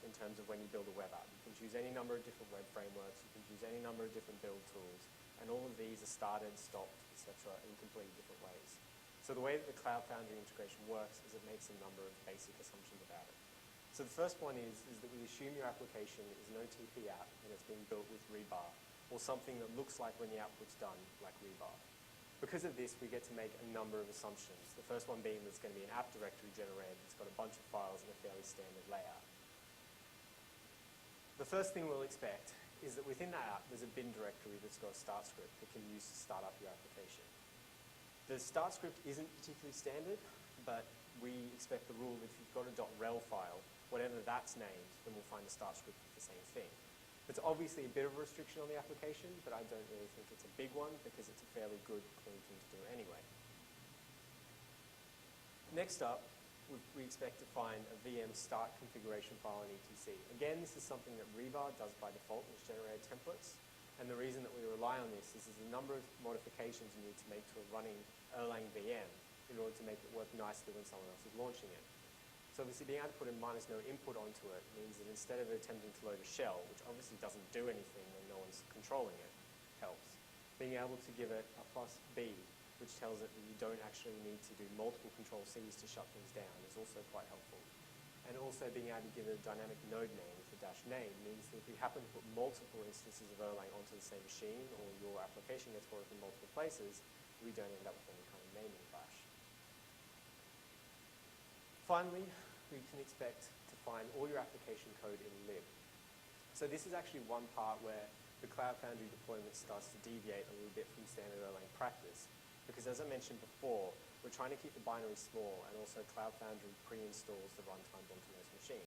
in terms of when you build a web app. You can choose any number of different web frameworks, you can choose any number of different build tools, and all of these are started, stopped, etc. in completely different ways. So the way that the Cloud Foundry integration works is it makes a number of basic assumptions about it. So the first one is that we assume your application is an OTP app and it's being built with rebar, or something that looks like when the output's done, like rebar. Because of this, we get to make a number of assumptions. The first one being that it's going to be an app directory generated that's got a bunch of files in a fairly standard layout. The first thing we'll expect is that within that app, there's a bin directory that's got a start script that can be used to start up your application. The start script isn't particularly standard, but we expect the rule that if you've got a .rel file, whatever that's named, then we'll find the start script with the same thing. It's obviously a bit of a restriction on the application, but I don't really think it's a big one because it's a fairly good, clean thing to do anyway. Next up, we expect to find a VM start configuration file in etc. Again, this is something that rebar does by default, which generated templates. And the reason that we rely on this is there's a number of modifications you need to make to a running Erlang VM in order to make it work nicely when someone else is launching it. So obviously being able to put a -no input onto it means that instead of attempting to load a shell, which obviously doesn't do anything when no one's controlling it, helps. Being able to give it a +b, which tells it that you don't actually need to do multiple control Cs to shut things down, is also quite helpful. And also being able to give it a dynamic node name with a -name means that if we happen to put multiple instances of Erlang onto the same machine, or your application gets worked in multiple places, we don't end up with any kind of naming clash. Finally, we can expect to find all your application code in lib. So this is actually one part where the Cloud Foundry deployment starts to deviate a little bit from standard Erlang practice. Because as I mentioned before, we're trying to keep the binary small, and also Cloud Foundry pre-installs the runtimes onto most machines.